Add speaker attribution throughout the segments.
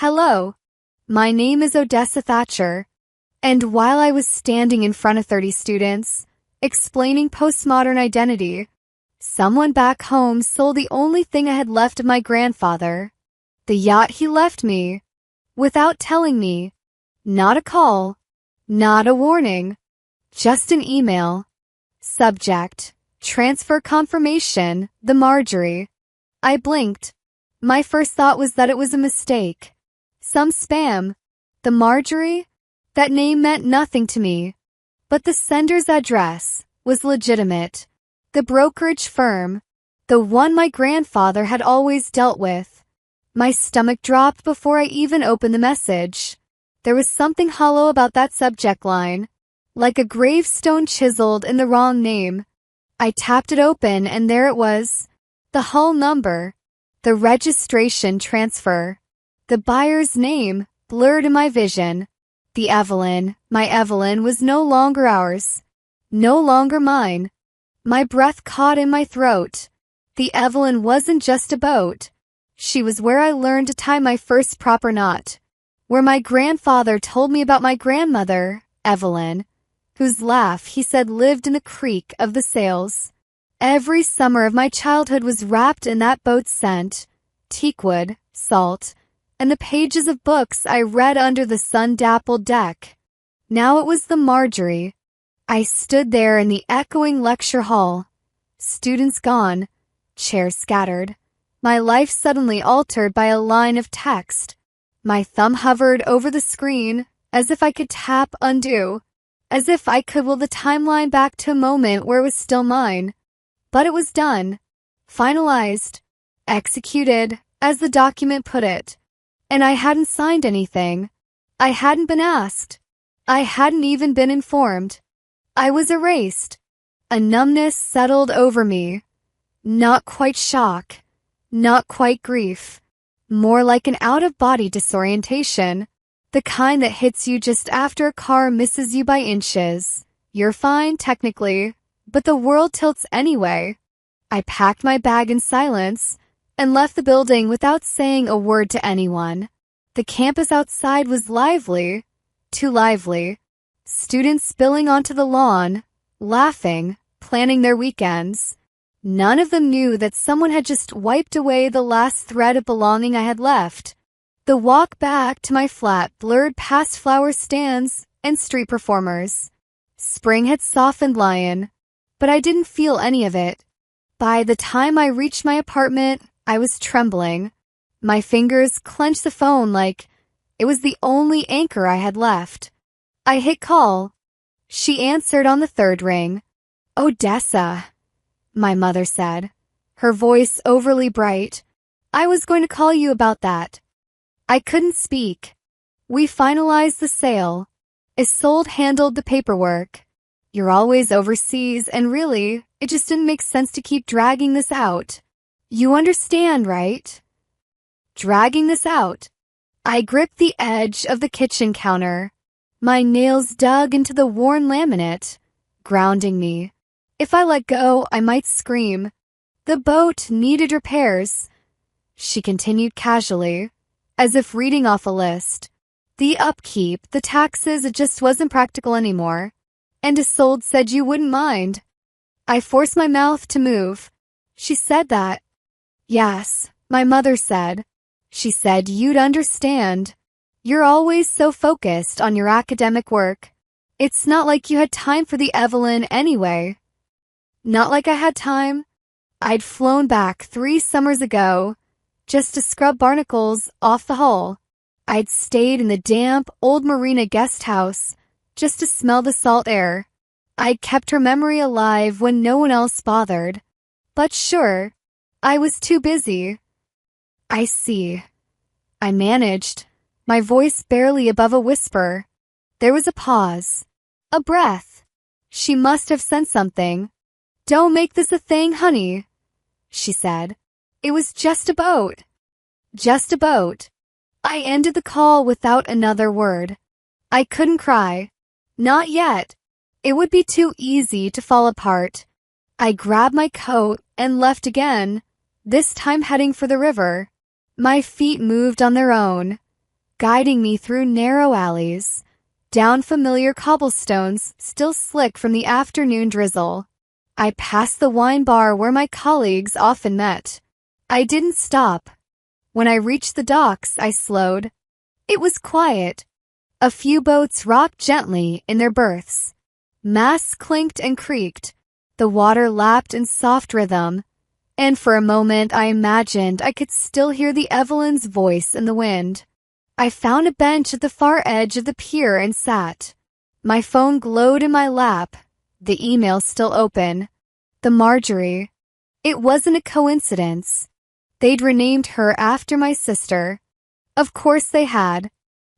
Speaker 1: Hello. My name is Odessa Thatcher. And while I was standing in front of 30 students, explaining postmodern identity, someone back home sold the only thing I had left of my grandfather. The yacht he left me. Without telling me. Not a call. Not a warning. Just an email. Subject: transfer confirmation, the Marjorie. I blinked. My first thought was that it was a mistake. Some spam. The Marjorie? That name meant nothing to me. But the sender's address was legitimate. The brokerage firm. The one my grandfather had always dealt with. My stomach dropped before I even opened the message. There was something hollow about that subject line. Like a gravestone chiseled in the wrong name. I tapped it open and there it was. The hull number. The registration transfer. The buyer's name, blurred in my vision. The Evelyn, my Evelyn, was no longer ours. No longer mine. My breath caught in my throat. The Evelyn wasn't just a boat. She was where I learned to tie my first proper knot. Where my grandfather told me about my grandmother, Evelyn, whose laugh, he said, lived in the creak of the sails. Every summer of my childhood was wrapped in that boat's scent, teakwood, salt, and the pages of books I read under the sun-dappled deck. Now it was the Marjorie. I stood there in the echoing lecture hall. Students gone, chairs scattered. My life suddenly altered by a line of text. My thumb hovered over the screen, as if I could tap undo, as if I could will the timeline back to a moment where it was still mine. But it was done, finalized, executed, as the document put it. And I hadn't signed anything. I hadn't been asked. I hadn't even been informed. I was erased. A numbness settled over me. Not quite shock. Not quite grief. More like an out-of-body disorientation. The kind that hits you just after a car misses you by inches. You're fine, technically, but the world tilts anyway. I packed my bag in silence and left the building without saying a word to anyone. The campus outside was lively, too lively. Students spilling onto the lawn, laughing, planning their weekends. None of them knew that someone had just wiped away the last thread of belonging I had left. The walk back to my flat blurred past flower stands and street performers. Spring had softened lion, but I didn't feel any of it. By the time I reached my apartment, I was trembling. My fingers clenched the phone like it was the only anchor I had left. I hit call. She answered on the third ring. Odessa, my mother said, her voice overly bright. I was going to call you about that. I couldn't speak. We finalized the sale. Isolde handled the paperwork. You're always overseas, and really, it just didn't make sense to keep dragging this out. You understand, right? Dragging this out. I gripped the edge of the kitchen counter. My nails dug into the worn laminate, grounding me. If I let go, I might scream. The boat needed repairs. She continued casually, as if reading off a list. The upkeep, the taxes, it just wasn't practical anymore. And Isolde said you wouldn't mind. I forced my mouth to move. She said that. Yes, my mother said. She said you'd understand. You're always so focused on your academic work. It's not like you had time for the Evelyn anyway. Not like I had time. I'd flown back 3 summers ago, just to scrub barnacles off the hull. I'd stayed in the damp old marina guest house, just to smell the salt air. I'd kept her memory alive when no one else bothered. But sure, I was too busy. I see. I managed, my voice barely above a whisper. There was a pause. A breath. She must have sent something. Don't make this a thing, honey, she said. It was just a boat. Just a boat. I ended the call without another word. I couldn't cry. Not yet. It would be too easy to fall apart. I grabbed my coat and left again, this time heading for the river. My feet moved on their own. guiding me through narrow alleys, down familiar cobblestones still slick from the afternoon drizzle. I passed the wine bar where my colleagues often met. I didn't stop. When I reached the docks, I slowed. It was quiet. A few boats rocked gently in their berths. Masts clinked and creaked. The water lapped in soft rhythm. And for a moment I imagined I could still hear the Evelyn's voice in the wind. I found a bench at the far edge of the pier and sat. My phone glowed in my lap, the email still open. The Marjorie. It wasn't a coincidence. They'd renamed her after my sister. Of course they had.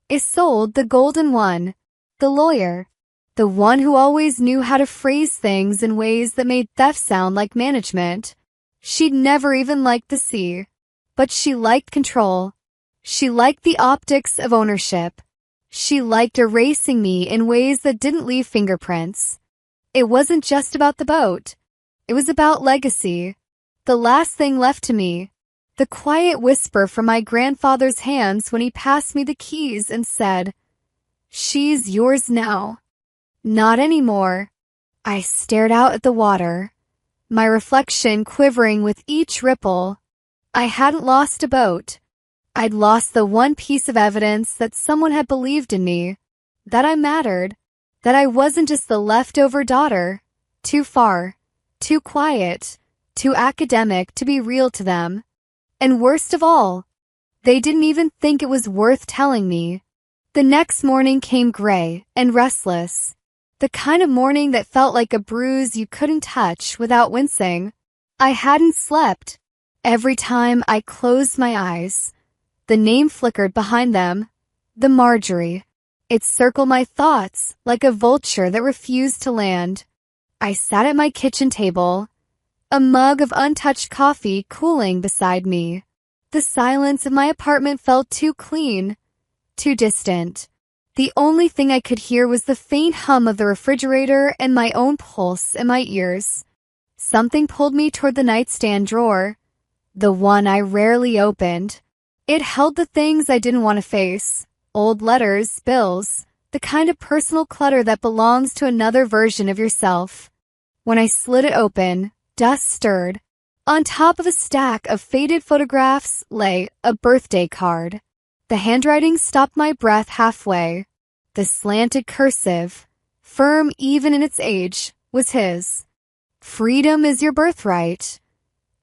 Speaker 1: Isolde, the golden one, the lawyer, the one who always knew how to phrase things in ways that made theft sound like management. She'd never even liked the sea, but she liked control. She liked the optics of ownership. She liked erasing me in ways that didn't leave fingerprints. It wasn't just about the boat. It was about legacy. The last thing left to me. The quiet whisper from my grandfather's hands when he passed me the keys and said, "She's yours now." Not anymore. I stared out at the water, my reflection quivering with each ripple. I hadn't lost a boat. I'd lost the one piece of evidence that someone had believed in me, that I mattered, that I wasn't just the leftover daughter, too far, too quiet, too academic to be real to them. And worst of all, they didn't even think it was worth telling me. The next morning came gray and restless, the kind of morning that felt like a bruise you couldn't touch without wincing. I hadn't slept. Every time I closed my eyes, the name flickered behind them, the Marjorie. It circled my thoughts like a vulture that refused to land. I sat at my kitchen table, a mug of untouched coffee cooling beside me. The silence of my apartment felt too clean, too distant. The only thing I could hear was the faint hum of the refrigerator and my own pulse in my ears. Something pulled me toward the nightstand drawer, the one I rarely opened. It held the things I didn't want to face, old letters, bills, the kind of personal clutter that belongs to another version of yourself. When I slid it open, dust stirred. On top of a stack of faded photographs lay a birthday card. The handwriting stopped my breath halfway. The slanted cursive, firm even in its age, was his. "Freedom is your birthright."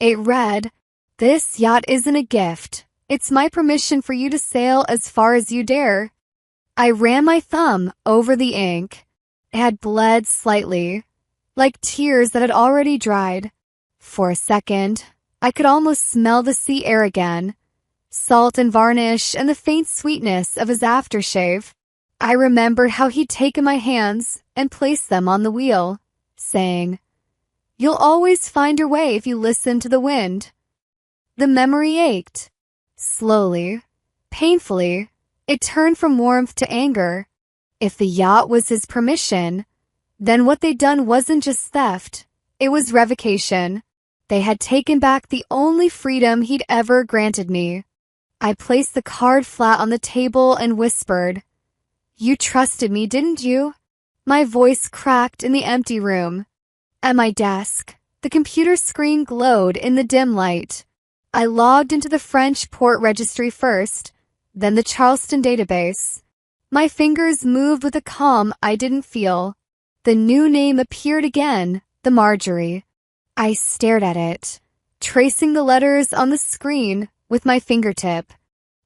Speaker 1: It read, "This yacht isn't a gift. It's my permission for you to sail as far as you dare." I ran my thumb over the ink. It had bled slightly, like tears that had already dried. For a second, I could almost smell the sea air again, salt and varnish and the faint sweetness of his aftershave. I remembered how he'd taken my hands and placed them on the wheel, saying, "You'll always find your way if you listen to the wind." The memory ached. Slowly, painfully, it turned from warmth to anger. If the yacht was his permission, then what they'd done wasn't just theft, it was revocation. They had taken back the only freedom he'd ever granted me. I placed the card flat on the table and whispered, "You trusted me, didn't you?" My voice cracked in the empty room. At my desk, the computer screen glowed in the dim light. I logged into the French port registry first, then the Charleston database. My fingers moved with a calm I didn't feel. The new name appeared again, the Marjorie. I stared at it, tracing the letters on the screen with my fingertip.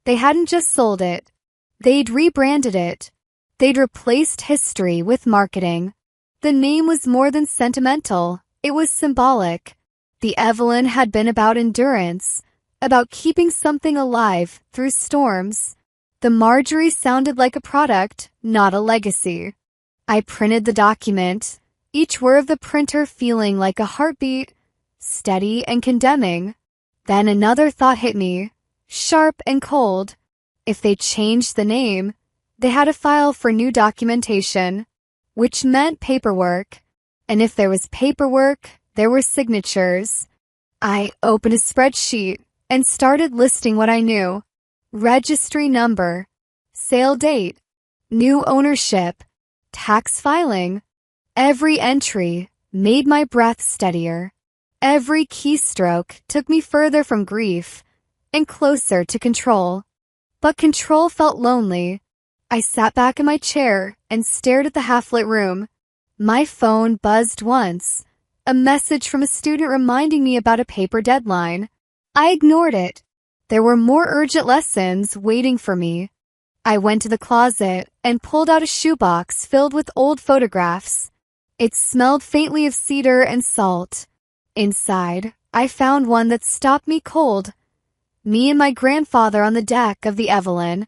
Speaker 1: They hadn't just sold it. They'd rebranded it. They'd replaced history with marketing. The name was more than sentimental. It was symbolic. The Evelyn had been about endurance, about keeping something alive through storms. The Marjorie sounded like a product, not a legacy. I printed the document, each word of the printer feeling like a heartbeat, steady and condemning. Then another thought hit me, sharp and cold. If they changed the name, they had to file for new documentation, which meant paperwork. And if there was paperwork, there were signatures. I opened a spreadsheet and started listing what I knew. Registry number, sale date, new ownership, tax filing. Every entry made my breath steadier. Every keystroke took me further from grief and closer to control. But control felt lonely. I sat back in my chair and stared at the half-lit room. My phone buzzed once, a message from a student reminding me about a paper deadline. I ignored it. There were more urgent lessons waiting for me. I went to the closet and pulled out a shoebox filled with old photographs. It smelled faintly of cedar and salt. Inside, I found one that stopped me cold. Me and my grandfather on the deck of the Evelyn,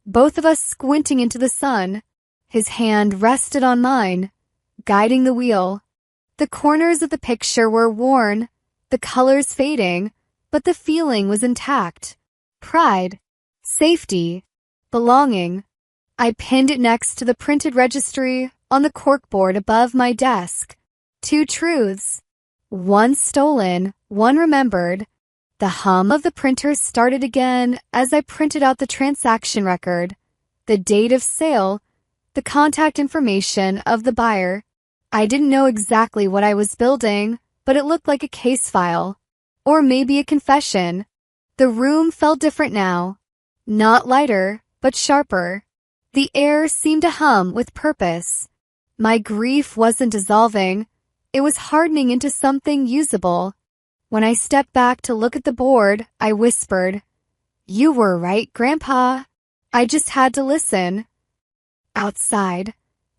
Speaker 1: both of us squinting into the sun. His hand rested on mine, guiding the wheel. The corners of the picture were worn, the colors fading, but the feeling was intact. Pride, safety, belonging. I pinned it next to the printed registry on the corkboard above my desk. 2 truths. One stolen, one remembered. The hum of the printer started again as I printed out the transaction record, the date of sale, the contact information of the buyer. I didn't know exactly what I was building, but it looked like a case file. Or maybe a confession. The room felt different now. Not lighter, but sharper. The air seemed to hum with purpose. My grief wasn't dissolving. It was hardening into something usable. When I stepped back to look at the board, I whispered, "You were right, Grandpa. I just had to listen." Outside,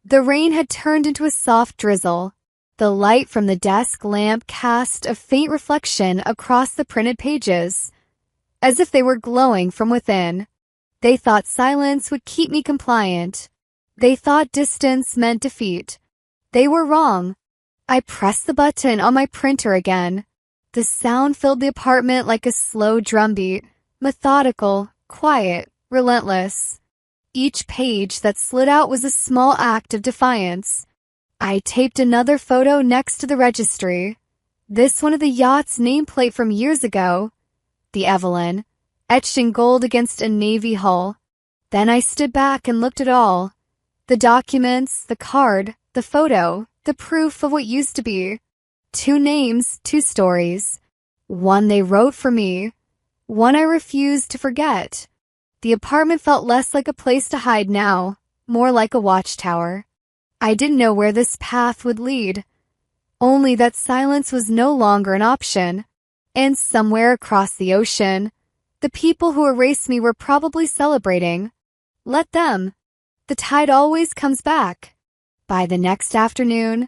Speaker 1: the rain had turned into a soft drizzle. The light from the desk lamp cast a faint reflection across the printed pages, as if they were glowing from within. They thought silence would keep me compliant. They thought distance meant defeat. They were wrong. I pressed the button on my printer again. The sound filled the apartment like a slow drumbeat, methodical, quiet, relentless. Each page that slid out was a small act of defiance. I taped another photo next to the registry. This one of the Yacht's nameplate from years ago. The Evelyn, etched in gold against a navy hull. Then I stood back and looked at all. The documents, the card, the photo, the proof of what used to be. 2 names, 2 stories. One they wrote for me. One I refused to forget. The apartment felt less like a place to hide now, more like a watchtower. I didn't know where this path would lead. Only that silence was no longer an option. And somewhere across the ocean, the people who erased me were probably celebrating. Let them. The tide always comes back. By the next afternoon,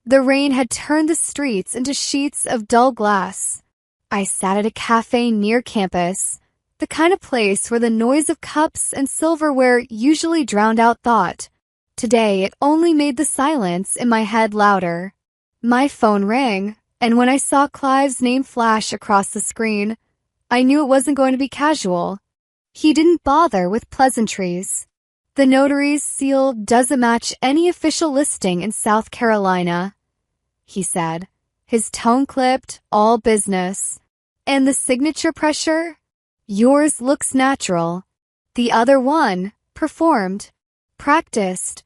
Speaker 1: the rain had turned the streets into sheets of dull glass. I sat at a cafe near campus, the kind of place where the noise of cups and silverware usually drowned out thought. Today, it only made the silence in my head louder. My phone rang, and when I saw Clive's name flash across the screen, I knew it wasn't going to be casual. He didn't bother with pleasantries. The notary's seal doesn't match any official listing in South Carolina, he said, his tone clipped, all business. And the signature pressure? Yours looks natural. The other one, performed, practiced.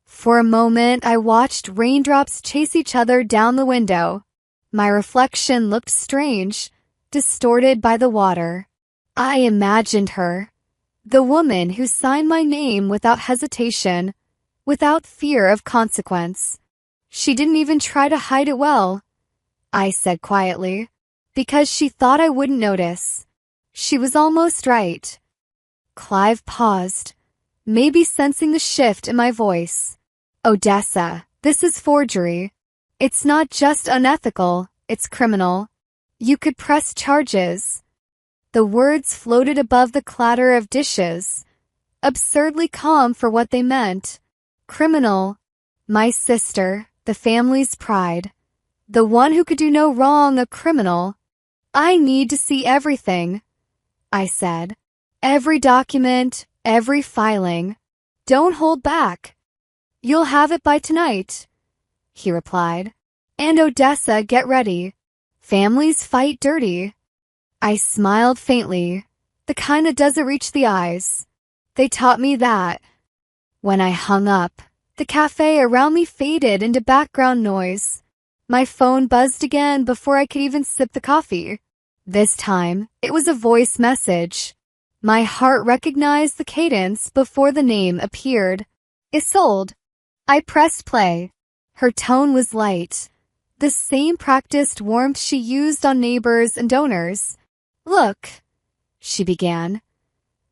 Speaker 1: For a moment, I watched raindrops chase each other down the window. My reflection looked strange, distorted by the water. I imagined her. The woman who signed my name without hesitation, without fear of consequence. She didn't even try to hide it well, I said quietly, because she thought I wouldn't notice. She was almost right. Clive paused, maybe sensing the shift in my voice. Odessa, this is forgery. It's not just unethical, it's criminal. You could press charges. The words floated above the clatter of dishes, absurdly calm for what they meant. Criminal. My sister, the family's pride. The one who could do no wrong, a criminal. I need to see everything, I said. Every document, every filing. Don't hold back. You'll have it by tonight, he replied. And Odessa, get ready. Families fight dirty. I smiled faintly, the kind that doesn't reach the eyes. They taught me that. When I hung up, the cafe around me faded into background noise. My phone buzzed again before I could even sip the coffee. This time, it was a voice message. My heart recognized the cadence before the name appeared. Isolde. I pressed play. Her tone was light. The same practiced warmth she used on neighbors and donors. Look, she began.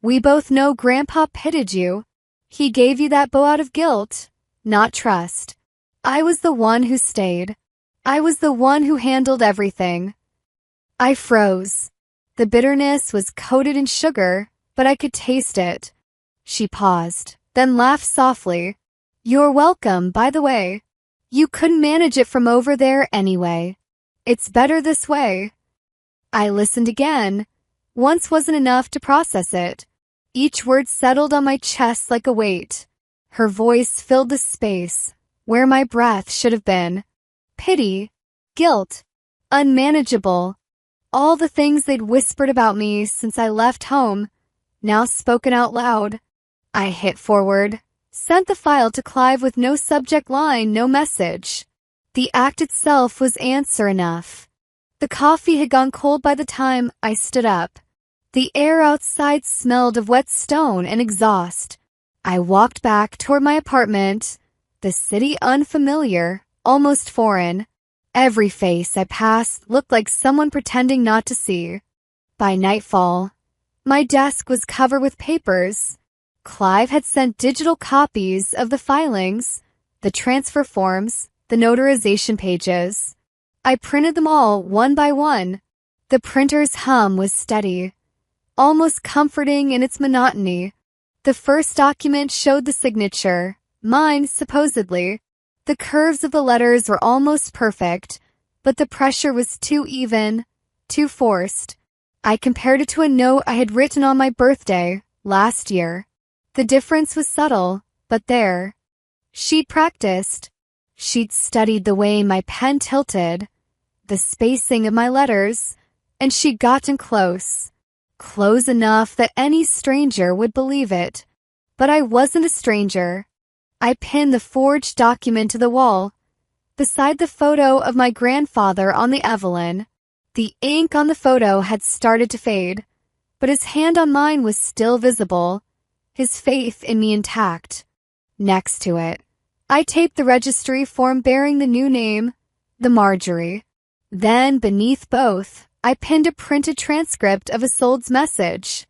Speaker 1: We both know Grandpa pitted you. He gave you that bow out of guilt, not trust. I was the one who stayed. I was the one who handled everything. I froze. The bitterness was coated in sugar, but I could taste it. She paused, then laughed softly. You're welcome, by the way. You couldn't manage it from over there anyway. It's better this way. I listened again. Once wasn't enough to process it. Each word settled on my chest like a weight. Her voice filled the space where my breath should have been. Pity, guilt, unmanageable. All the things they'd whispered about me since I left home, now spoken out loud. I hit forward, sent the file to Clive with no subject line, no message. The act itself was answer enough. The coffee had gone cold by the time I stood up. The air outside smelled of wet stone and exhaust. I walked back toward my apartment, the city unfamiliar, almost foreign. Every face I passed looked like someone pretending not to see. By nightfall, my desk was covered with papers. Clive had sent digital copies of the filings, the transfer forms, the notarization pages. I printed them all one by one. The printer's hum was steady, almost comforting in its monotony. The first document showed the signature, mine supposedly. The curves of the letters were almost perfect, but the pressure was too even, too forced. I compared it to a note I had written on my birthday last year. The difference was subtle, but there. She'd practiced. She'd studied the way my pen tilted, the spacing of my letters, and she'd gotten close. Close enough that any stranger would believe it. But I wasn't a stranger. I pinned the forged document to the wall, beside the photo of my grandfather on the Evelyn. The ink on the photo had started to fade, but his hand on mine was still visible, his faith in me intact. Next to it, I taped the registry form bearing the new name, the Marjorie. Then, beneath both, I pinned a printed transcript of Isolde's message.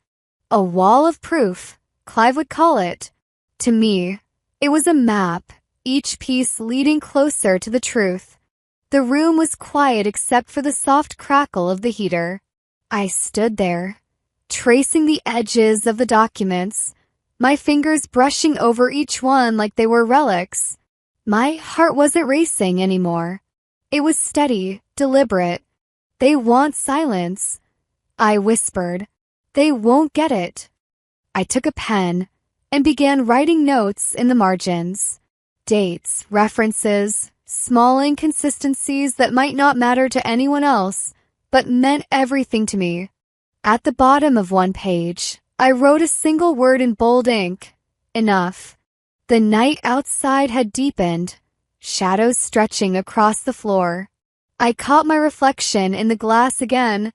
Speaker 1: A wall of proof, Clive would call it. To me, it was a map, each piece leading closer to the truth. The room was quiet except for the soft crackle of the heater. I stood there, tracing the edges of the documents, my fingers brushing over each one like they were relics. My heart wasn't racing anymore. It was steady, deliberate. They want silence. I whispered. They won't get it. I took a pen and began writing notes in the margins. Dates, references, small inconsistencies that might not matter to anyone else, but meant everything to me. At the bottom of one page, I wrote a single word in bold ink. Enough. The night outside had deepened, shadows stretching across the floor. I caught my reflection in the glass again,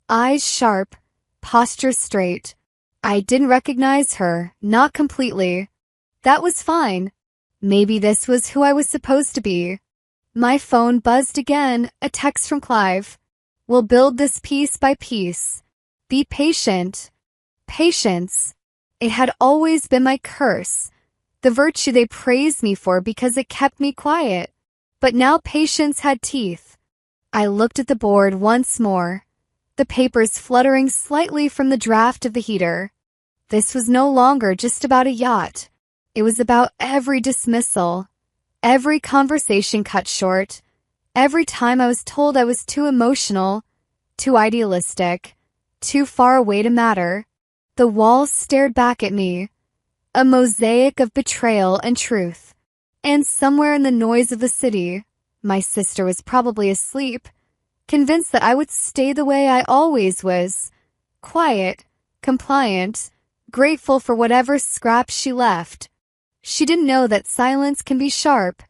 Speaker 1: eyes sharp, posture straight. I didn't recognize her, not completely. That was fine. Maybe this was who I was supposed to be. My phone buzzed again, a text from Clive. We'll build this piece by piece. Be patient. Patience. It had always been my curse, the virtue they praised me for because it kept me quiet. But now patience had teeth. I looked at the board once more, the papers fluttering slightly from the draft of the heater. This was no longer just about a yacht. It was about every dismissal, every conversation cut short, every time I was told I was too emotional, too idealistic, too far away to matter. The walls stared back at me, a mosaic of betrayal and truth. And somewhere in the noise of the city, my sister was probably asleep, convinced that I would stay the way I always was, quiet, compliant, grateful for whatever scraps she left. She didn't know that silence can be sharp.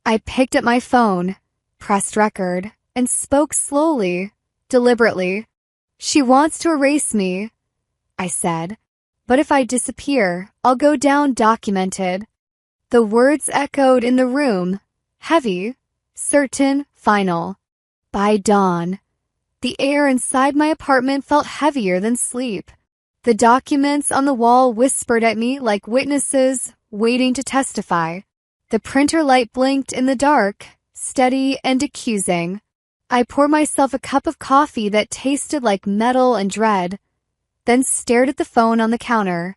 Speaker 1: I picked up my phone, pressed record, and spoke slowly, deliberately. She wants to erase me, I said. But if I disappear, I'll go down documented. The words echoed in the room, heavy, certain, final. By dawn, the air inside my apartment felt heavier than sleep. The documents on the wall whispered at me like witnesses waiting to testify. The printer light blinked in the dark, steady and accusing. I poured myself a cup of coffee that tasted like metal and dread, then stared at the phone on the counter.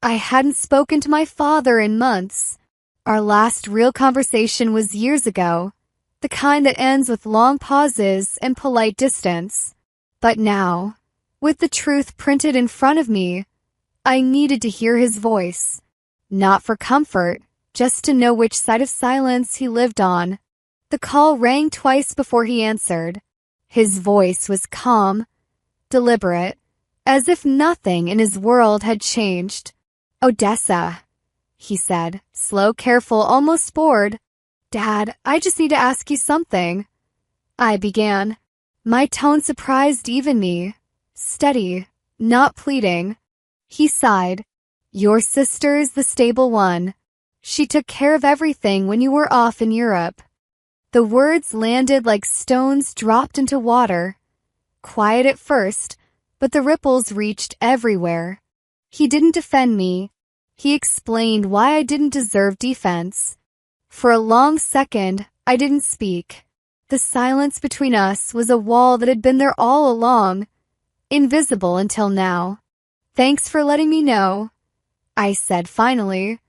Speaker 1: I hadn't spoken to my father in months. Our last real conversation was years ago, the kind that ends with long pauses and polite distance. But now, with the truth printed in front of me, I needed to hear his voice. Not for comfort, just to know which side of silence he lived on. The call rang twice before he answered. His voice was calm, deliberate, as if nothing in his world had changed. Odessa, he said, slow, careful, almost bored. Dad, I just need to ask you something. I began. My tone surprised even me. Steady, not pleading. He sighed. Your sister's the stable one. She took care of everything when you were off in Europe. The words landed like stones dropped into water. Quiet at first, but the ripples reached everywhere. He didn't defend me. He explained why I didn't deserve defense. For a long second, I didn't speak. The silence between us was a wall that had been there all along, invisible until now. Thanks for letting me know, I said finally.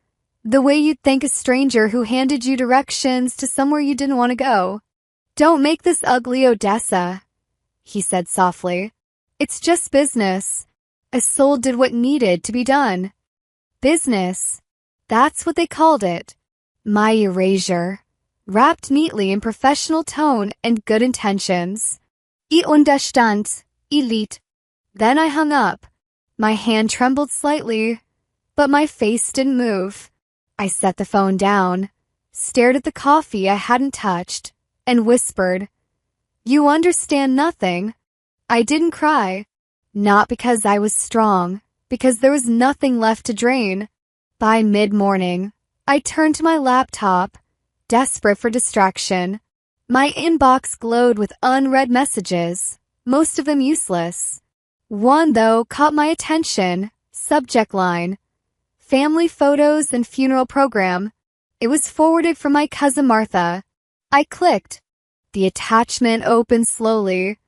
Speaker 1: The way you'd thank a stranger who handed you directions to somewhere you didn't want to go. Don't make this ugly, Odessa, he said softly. It's just business. A soul did what needed to be done. Business. That's what they called it. My erasure. Wrapped neatly in professional tone and good intentions. I understand, elite. Then I hung up. My hand trembled slightly, but my face didn't move. I set the phone down, stared at the coffee I hadn't touched, and whispered, You understand nothing. I didn't cry. Not because I was strong, because there was nothing left to drain. By mid-morning, I turned to my laptop, desperate for distraction. My inbox glowed with unread messages, most of them useless. One, though, caught my attention. Subject line, family photos and funeral program. It was forwarded from my cousin Martha. I clicked. The attachment opened slowly,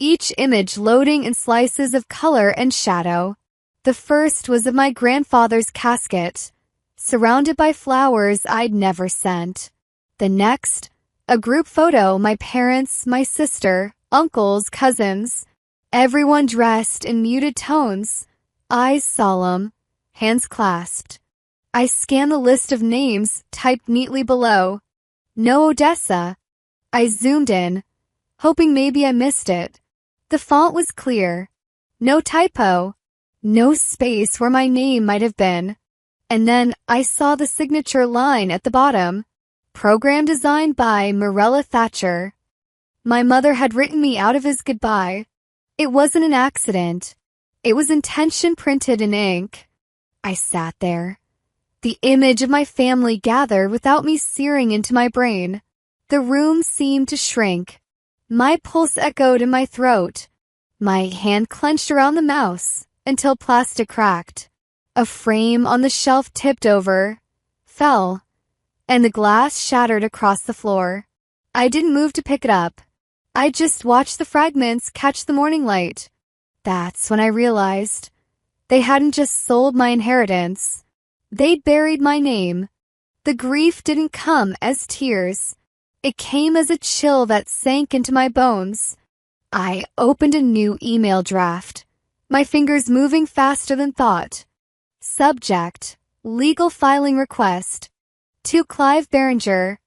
Speaker 1: each image loading in slices of color and shadow. The first was of my grandfather's casket, surrounded by flowers I'd never sent. The next, a group photo, my parents, my sister, uncles, cousins, everyone dressed in muted tones, eyes solemn, hands clasped. I scanned the list of names typed neatly below. No Odessa. I zoomed in, hoping maybe I missed it. The font was clear. No typo. No space where my name might have been. And then I saw the signature line at the bottom. Program designed by Marilla Thatcher. My mother had written me out of his goodbye. It wasn't an accident. It was intention printed in ink. I sat there. The image of my family gathered without me searing into my brain. The room seemed to shrink. My pulse echoed in my throat. My hand clenched around the mouse until plastic cracked. A frame on the shelf tipped over, fell, and the glass shattered across the floor. I didn't move to pick it up. I just watched the fragments catch the morning light. That's when I realized they hadn't just sold my inheritance. They'd buried my name. The grief didn't come as tears. It came as a chill that sank into my bones. I opened a new email draft, my fingers moving faster than thought. Subject, legal filing request. To Clive Barringer.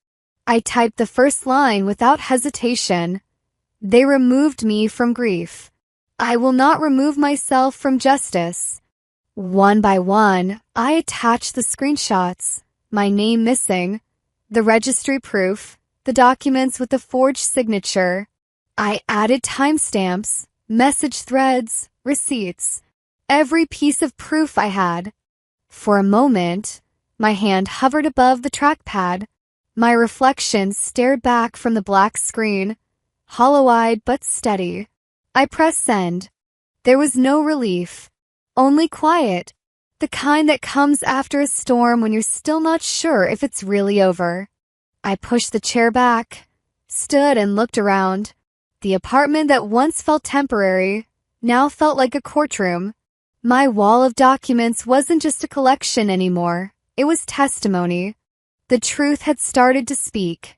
Speaker 1: I typed the first line without hesitation. They removed me from grief. I will not remove myself from justice. One by one, I attached the screenshots, my name missing, the registry proof, the documents with the forged signature. I added timestamps, message threads, receipts, every piece of proof I had. For a moment, my hand hovered above the trackpad. My reflection stared back from the black screen, hollow-eyed but steady. I pressed send. There was no relief, only quiet, the kind that comes after a storm when you're still not sure if it's really over. I pushed the chair back, stood and looked around. The apartment that once felt temporary now felt like a courtroom. My wall of documents wasn't just a collection anymore. It was testimony. The truth had started to speak.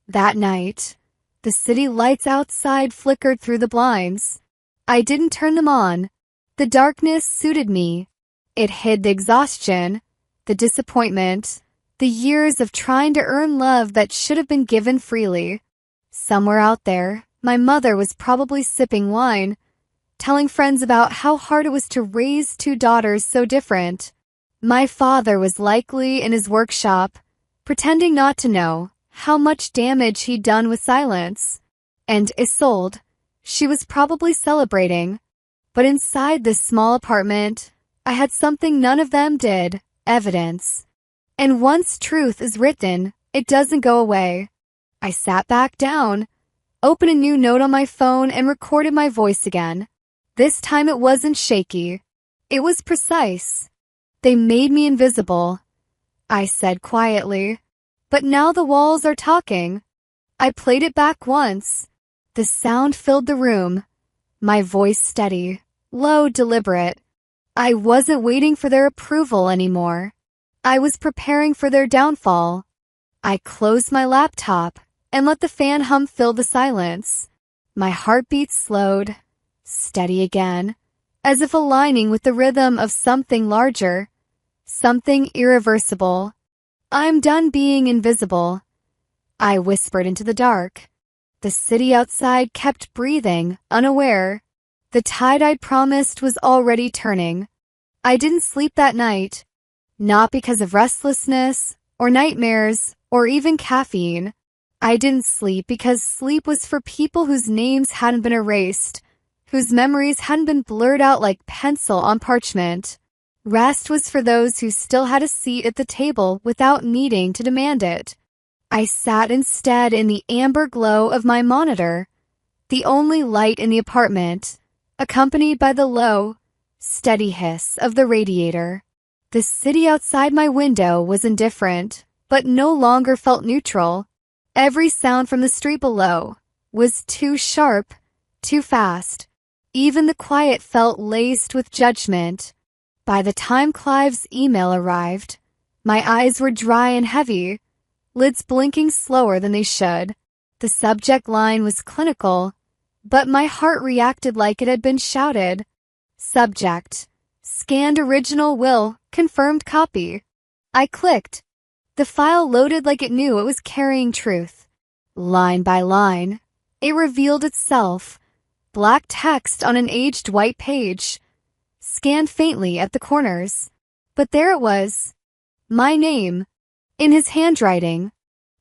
Speaker 1: That night, the city lights outside flickered through the blinds. I didn't turn them on. The darkness suited me. It hid the exhaustion, the disappointment, the years of trying to earn love that should have been given freely. Somewhere out there, my mother was probably sipping wine, telling friends about how hard it was to raise two daughters so different. My father was likely in his workshop, pretending not to know how much damage he'd done with silence. And Isolde, she was probably celebrating. But inside this small apartment, I had something none of them did, evidence. And once truth is written, it doesn't go away. I sat back down, opened a new note on my phone and recorded my voice again. This time it wasn't shaky. It was precise. They made me invisible, I said quietly. But now the walls are talking. I played it back once. The sound filled the room. My voice steady, low, deliberate. I wasn't waiting for their approval anymore. I was preparing for their downfall. I closed my laptop and let the fan hum fill the silence. My heartbeat slowed, steady again, as if aligning with the rhythm of something larger, something irreversible. I'm done being invisible, I whispered into the dark. The city outside kept breathing, unaware. The tide I'd promised was already turning. I didn't sleep that night. Not because of restlessness, or nightmares, or even caffeine. I didn't sleep because sleep was for people whose names hadn't been erased, whose memories hadn't been blurred out like pencil on parchment. Rest was for those who still had a seat at the table without needing to demand it. I sat instead in the amber glow of my monitor, the only light in the apartment, accompanied by the low, steady hiss of the radiator. The city outside my window was indifferent, but no longer felt neutral. Every sound from the street below was too sharp, too fast. Even the quiet felt laced with judgment. By the time Clive's email arrived, my eyes were dry and heavy, lids blinking slower than they should. The subject line was clinical, but my heart reacted like it had been shouted. Subject: scanned original will, confirmed copy. I clicked. The file loaded like it knew it was carrying truth. Line by line, it revealed itself. Black text on an aged white page, scanned faintly at the corners. But there it was. My name, in his handwriting.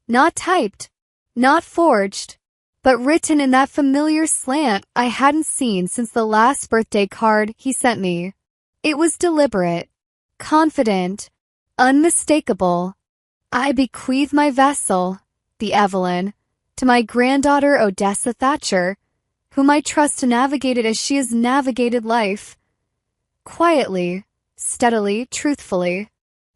Speaker 1: Not typed, not forged, but written in that familiar slant I hadn't seen since the last birthday card he sent me. It was deliberate, confident, unmistakable. I bequeath my vessel, the Evelyn, to my granddaughter Odessa Thatcher, whom I trust to navigate it as she has navigated life. Quietly, steadily, truthfully.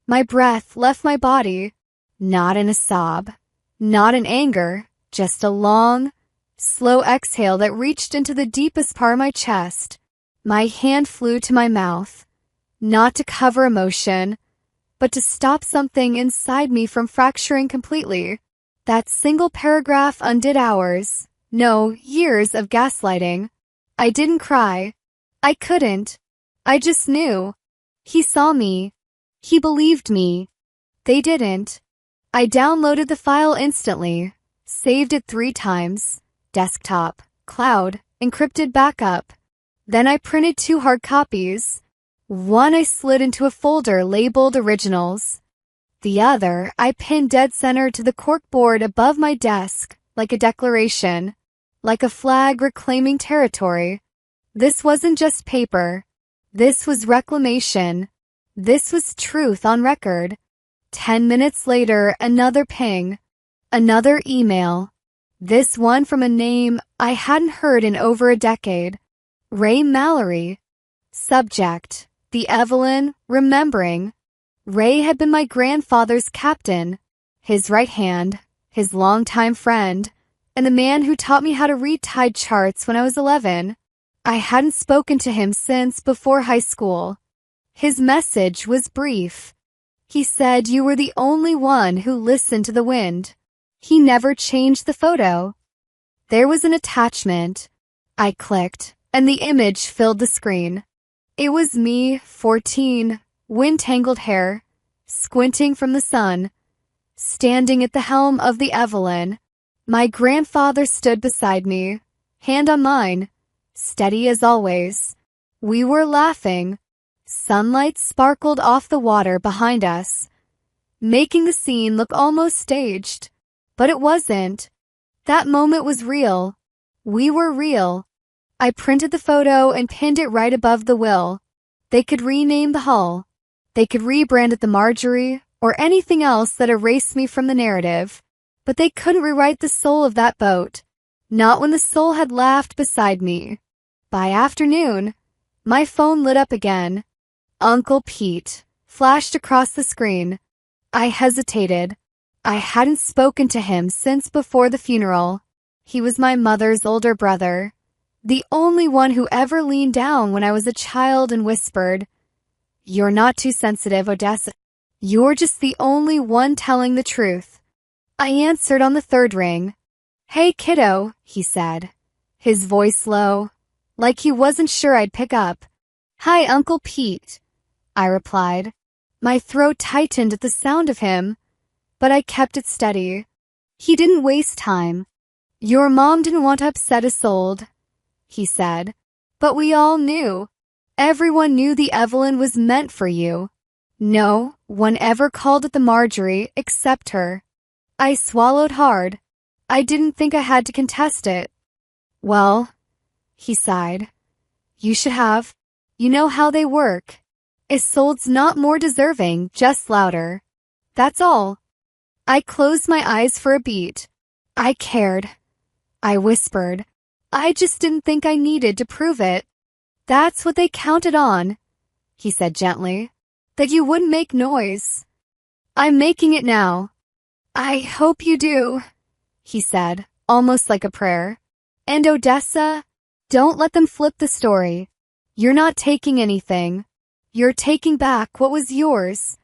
Speaker 1: My breath left my body, not in a sob, not in anger, just a long, slow exhale that reached into the deepest part of my chest. My hand flew to my mouth, not to cover emotion, but to stop something inside me from fracturing completely. That single paragraph undid hours, no, years of gaslighting. I didn't cry. I couldn't. I just knew. He saw me. He believed me. They didn't. I downloaded the file instantly, saved it 3 times, desktop, cloud, encrypted backup. Then I printed 2 hard copies, One I slid into a folder labeled Originals. The other I pinned dead center to the corkboard above my desk, like a declaration, like a flag reclaiming territory. This wasn't just paper. This was reclamation. This was truth on record. 10 minutes later, another ping. Another email. This one from a name I hadn't heard in over a decade. Ray Mallory. Subject: The Evelyn, remembering. Ray had been my grandfather's captain, his right hand, his longtime friend, and the man who taught me how to read tide charts when I was 11. I hadn't spoken to him since before high school. His message was brief. He said you were the only one who listened to the wind. He never changed the photo. There was an attachment. I clicked, and the image filled the screen. It was me, 14, wind-tangled hair, squinting from the sun, standing at the helm of the Evelyn. My grandfather stood beside me, hand on mine, steady as always. We were laughing. Sunlight sparkled off the water behind us, making the scene look almost staged. But it wasn't. That moment was real. We were real. I printed the photo and pinned it right above the will. They could rename the hull. They could rebrand it the Marjorie or anything else that erased me from the narrative. But they couldn't rewrite the soul of that boat. Not when the soul had laughed beside me. By afternoon, my phone lit up again. Uncle Pete flashed across the screen. I hesitated. I hadn't spoken to him since before the funeral. He was my mother's older brother, the only one who ever leaned down when I was a child and whispered, "You're not too sensitive, Odessa. You're just the only one telling the truth." I answered on the third ring. "Hey, kiddo," he said, his voice low, like he wasn't sure I'd pick up. "Hi, Uncle Pete," I replied. My throat tightened at the sound of him, but I kept it steady. He didn't waste time. "Your mom didn't want to upset us old," he said, "but we all knew. Everyone knew the Evelyn was meant for you. No one ever called it the Marjorie except her." I swallowed hard. I didn't think I had to contest it. "Well," he sighed, "you should have. You know how they work. Isolde's not more deserving, just louder. That's all." I closed my eyes for a beat. I cared. I whispered. "I just didn't think I needed to prove it." "That's what they counted on," he said gently. "That you wouldn't make noise. I'm making it now." "I hope you do," he said, almost like a prayer. "And Odessa, don't let them flip the story. You're not taking anything. You're taking back what was yours."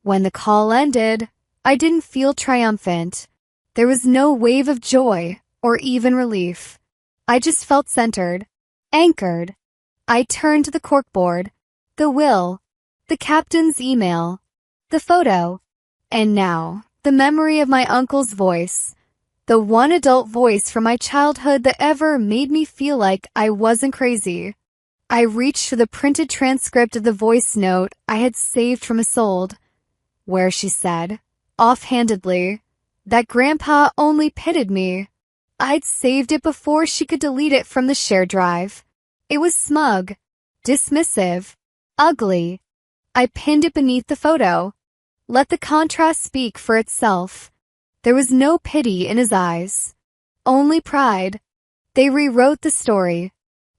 Speaker 1: When the call ended, I didn't feel triumphant. There was no wave of joy or even relief. I just felt centered, anchored. I turned to the corkboard, the will, the captain's email, the photo, and now the memory of my uncle's voice, the one adult voice from my childhood that ever made me feel like I wasn't crazy. I reached for the printed transcript of the voice note I had saved from Isolde, where she said, offhandedly, that Grandpa only pitied me. I'd saved it before she could delete it from the shared drive. It was smug, dismissive, ugly. I pinned it beneath the photo. Let the contrast speak for itself. There was no pity in his eyes, only pride. They rewrote the story.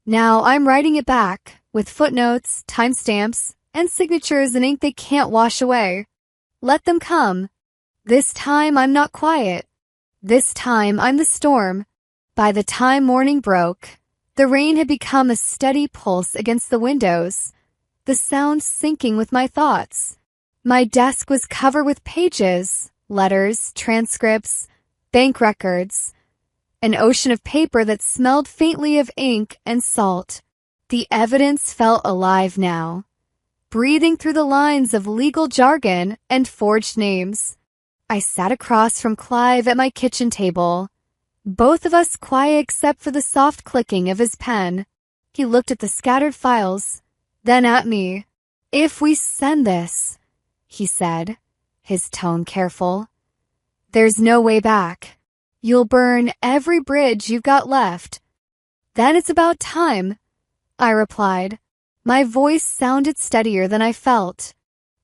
Speaker 1: Now I'm writing it back, with footnotes, timestamps, and signatures in ink they can't wash away. Let them come. This time I'm not quiet. This time I'm the storm. By the time morning broke, the rain had become a steady pulse against the windows, the sound syncing with my thoughts. My desk was covered with pages, letters, transcripts, bank records, an ocean of paper that smelled faintly of ink and salt. The evidence felt alive now, breathing through the lines of legal jargon and forged names. I sat across from Clive at my kitchen table, both of us quiet except for the soft clicking of his pen. He looked at the scattered files, then at me. If we send this, he said, his tone careful, there's no way back. You'll burn every bridge you've got left. Then it's about time, I replied. My voice sounded steadier than I felt.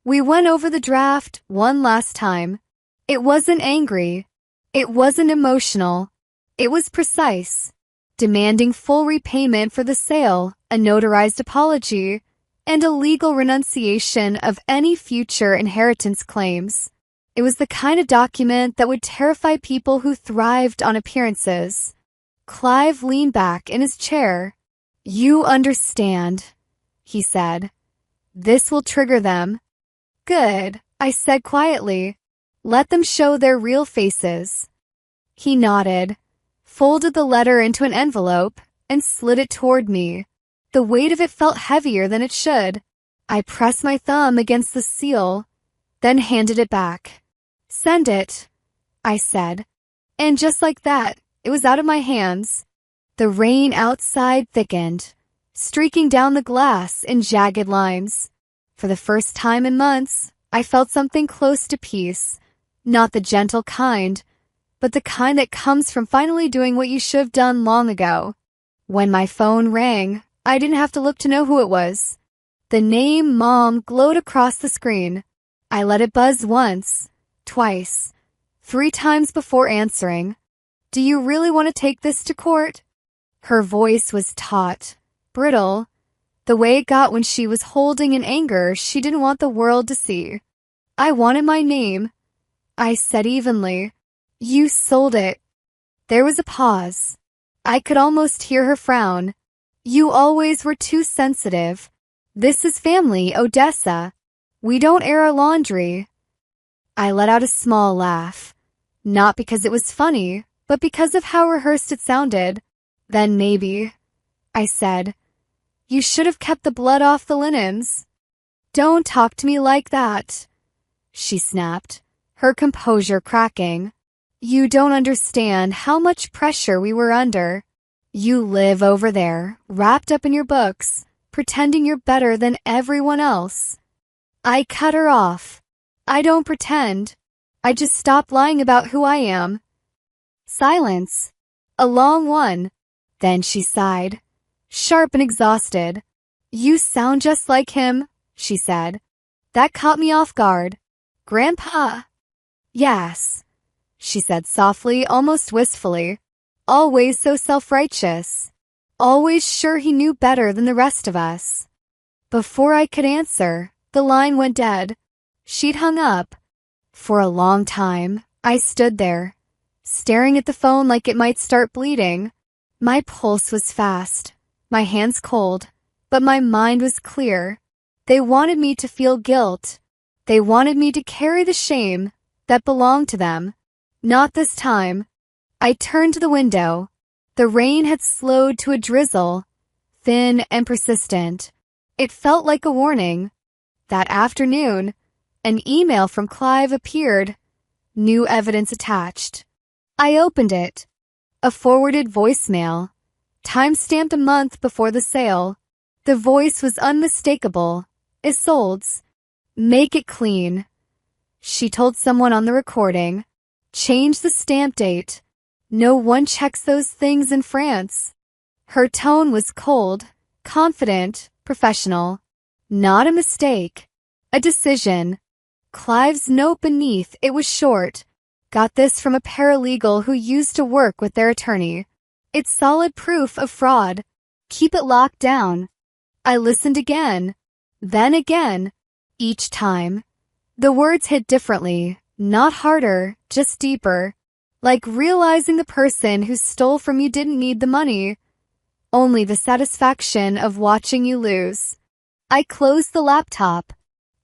Speaker 1: We went over the draft one last time. It wasn't angry. It wasn't emotional. It was precise, demanding full repayment for the sale, a notarized apology, and a legal renunciation of any future inheritance claims. It was the kind of document that would terrify people who thrived on appearances. Clive leaned back in his chair. You understand, he said. This will trigger them. Good, I said quietly. Let them show their real faces. He nodded, folded the letter into an envelope, and slid it toward me. The weight of it felt heavier than it should. I pressed my thumb against the seal, then handed it back. Send it, I said. And just like that, it was out of my hands. The rain outside thickened, streaking down the glass in jagged lines. For the first time in months, I felt something close to peace. Not the gentle kind, but the kind that comes from finally doing what you should have done long ago. When my phone rang, I didn't have to look to know who it was. The name Mom glowed across the screen. I let it buzz once, twice, 3 times before answering. Do you really want to take this to court? Her voice was taut, brittle, the way it got when she was holding an anger she didn't want the world to see. I wanted my name, I said evenly. You sold it. There was a pause. I could almost hear her frown. You always were too sensitive. This is family, Odessa. We don't air our laundry. I let out a small laugh. Not because it was funny, but because of how rehearsed it sounded. Then maybe, I said, you should have kept the blood off the linens. Don't talk to me like that, she snapped, her composure cracking. You don't understand how much pressure we were under. You live over there, wrapped up in your books, pretending you're better than everyone else. I cut her off. I don't pretend. I just stopped lying about who I am. Silence. A long one. Then she sighed, sharp and exhausted. You sound just like him, she said. That caught me off guard. Grandpa? Yes, she said softly, almost wistfully. Always so self-righteous. Always sure he knew better than the rest of us. Before I could answer, the line went dead. She'd hung up. For a long time, I stood there, staring at the phone like it might start bleeding. My pulse was fast, my hands cold, but my mind was clear. They wanted me to feel guilt. They wanted me to carry the shame that belonged to them. Not this time. I turned to the window. The rain had slowed to a drizzle, thin and persistent. It felt like a warning. That afternoon, an email from Clive appeared. New evidence attached. I opened it. A forwarded voicemail, time-stamped a month before the sale. The voice was unmistakable. Isolde's. Make it clean. She told someone on the recording. Change the stamp date. No one checks those things in France. Her tone was cold, confident, professional. Not a mistake. A decision. Clive's note beneath it was short. Got this from a paralegal who used to work with their attorney. It's solid proof of fraud. Keep it locked down. I listened again. Then again. Each time. The words hit differently. Not harder, just deeper. Like realizing the person who stole from you didn't need the money. Only the satisfaction of watching you lose. I closed the laptop.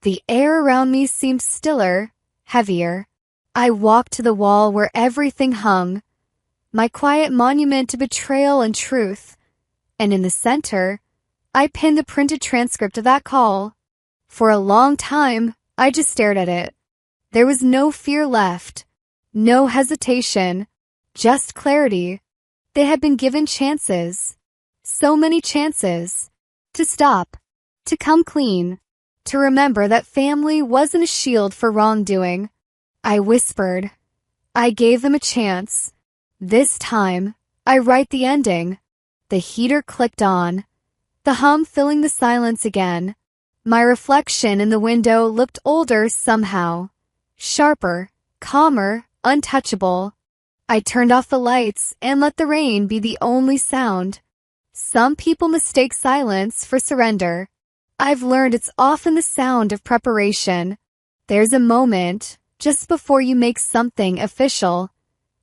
Speaker 1: The air around me seemed stiller, heavier. I walked to the wall where everything hung. My quiet monument to betrayal and truth. And in the center, I pinned the printed transcript of that call. For a long time, I just stared at it. There was no fear left. No hesitation. Just clarity. They had been given chances. So many chances. To stop. To come clean. to remember that family wasn't a shield for wrongdoing. I whispered. I gave them a chance. This time, I write the ending. The heater clicked on, the hum filling the silence again. My reflection in the window looked older somehow. Sharper, calmer, untouchable. I turned off the lights and let the rain be the only sound. Some people mistake silence for surrender. I've learned it's often the sound of preparation. There's a moment, just before you make something official,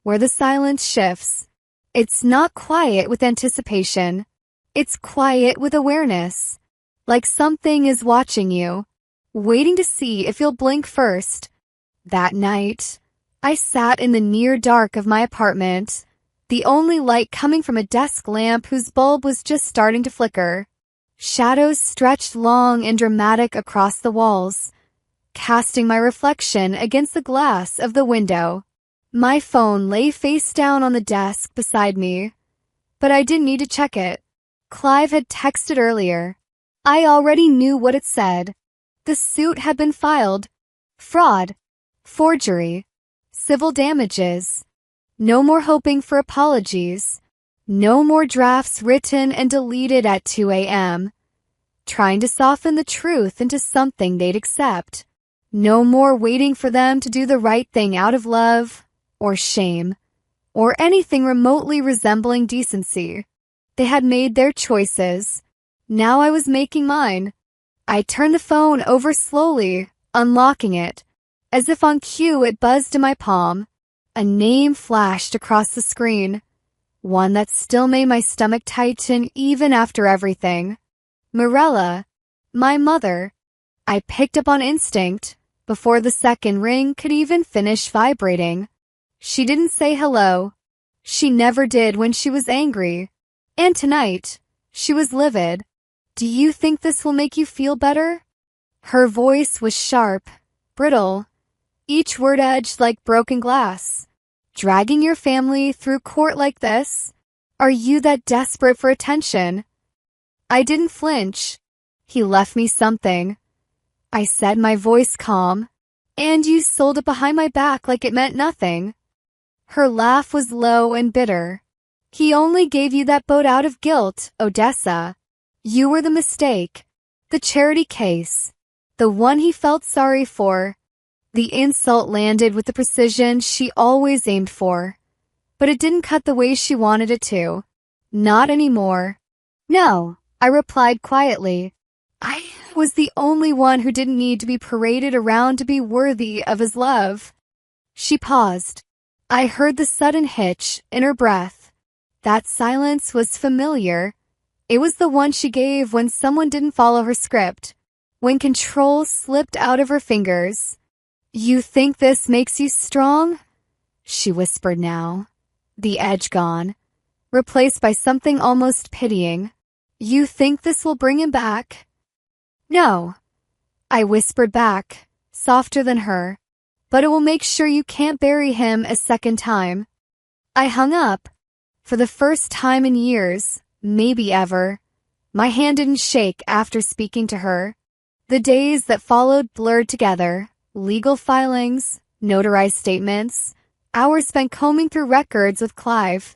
Speaker 1: where the silence shifts. It's not quiet with anticipation. It's quiet with awareness. Like something is watching you, waiting to see if you'll blink first. That night, I sat in the near dark of my apartment, the only light coming from a desk lamp whose bulb was just starting to flicker. Shadows stretched long and dramatic across the walls, casting my reflection against the glass of the window. My phone lay face down on the desk beside me, but I didn't need to check it. Clive had texted earlier. I already knew what it said. The suit had been filed. Fraud. Forgery. Civil damages. No more hoping for apologies. No more drafts written and deleted at 2 a.m. Trying to soften the truth into something they'd accept. No more waiting for them to do the right thing out of love, or shame, or anything remotely resembling decency. They had made their choices. Now I was making mine. I turned the phone over slowly, unlocking it. As if on cue, it buzzed in my palm. A name flashed across the screen. One that still made my stomach tighten even after everything. Mirella. My mother. I picked up on instinct, before the second ring could even finish vibrating. She didn't say hello. She never did when she was angry. And tonight, she was livid. Do you think this will make you feel better? Her voice was sharp, brittle, each word edged like broken glass. Dragging your family through court like this? Are you that desperate for attention? I didn't flinch. He left me something. I said, my voice calm. And you sold it behind my back like it meant nothing. Her laugh was low and bitter. He only gave you that boat out of guilt, Odessa. You were the mistake. The charity case. The one he felt sorry for. The insult landed with the precision she always aimed for. But it didn't cut the way she wanted it to. Not anymore. No, I replied quietly. I was the only one who didn't need to be paraded around to be worthy of his love. She paused. I heard the sudden hitch in her breath. That silence was familiar. It was the one she gave when someone didn't follow her script, when control slipped out of her fingers. You think this makes you strong? She whispered now, the edge gone, replaced by something almost pitying. You think this will bring him back? No, I whispered back, softer than her. But it will make sure you can't bury him a second time. I hung up. For the first time in years, maybe ever, my hand didn't shake after speaking to her. The days that followed blurred together, legal filings, notarized statements, hours spent combing through records with Clive,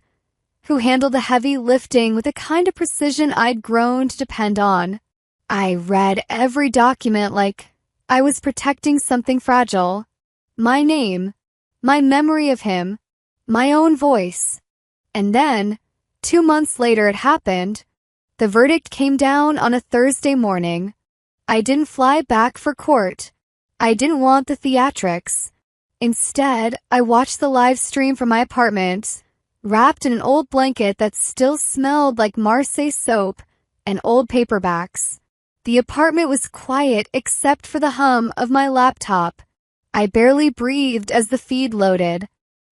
Speaker 1: who handled the heavy lifting with a kind of precision I'd grown to depend on. I read every document like I was protecting something fragile. My name, my memory of him, my own voice. And then, 2 months later it happened. The verdict came down on a Thursday morning. I didn't fly back for court. I didn't want the theatrics. Instead, I watched the live stream from my apartment, wrapped in an old blanket that still smelled like Marseille soap and old paperbacks. The apartment was quiet except for the hum of my laptop. I barely breathed as the feed loaded.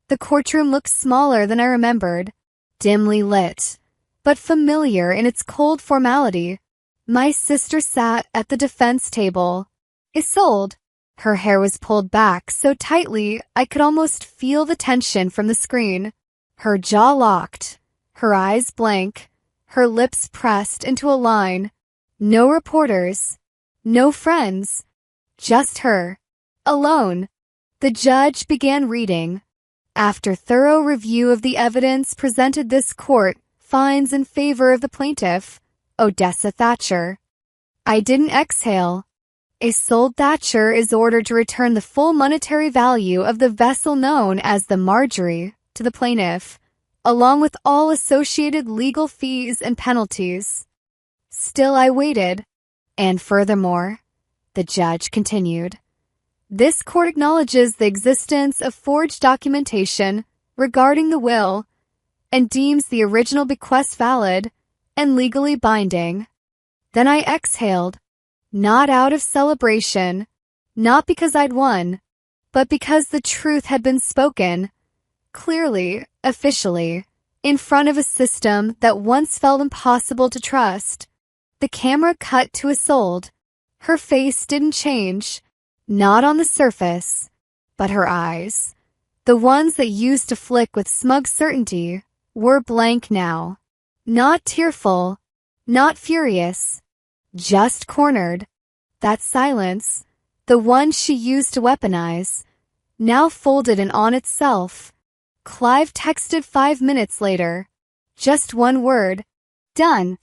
Speaker 1: The courtroom looked smaller than I remembered, dimly lit, but familiar in its cold formality. My sister sat at the defense table. Isolde. Her hair was pulled back so tightly I could almost feel the tension from the screen. Her jaw locked, her eyes blank, her lips pressed into a line. No reporters, No friends. Just her. Alone. The judge began reading. After thorough review of the evidence presented, this court finds in favor of the plaintiff, Odessa Thatcher. I didn't exhale. A sold Thatcher is ordered to return the full monetary value of the vessel known as the Marjorie to the plaintiff, along with all associated legal fees and penalties. Still I waited. And furthermore, the judge continued, this court acknowledges the existence of forged documentation regarding the will and deems the original bequest valid and legally binding. Then I exhaled, not out of celebration, not because I'd won, but because the truth had been spoken, clearly, officially, in front of a system that once felt impossible to trust. The camera cut to Isolde. Her face didn't change, not on the surface, but her eyes, the ones that used to flick with smug certainty, were blank now. Not tearful, not furious, just cornered. That silence, the one she used to weaponize, now folded in on itself. Clive texted 5 minutes later. Just one word. Done.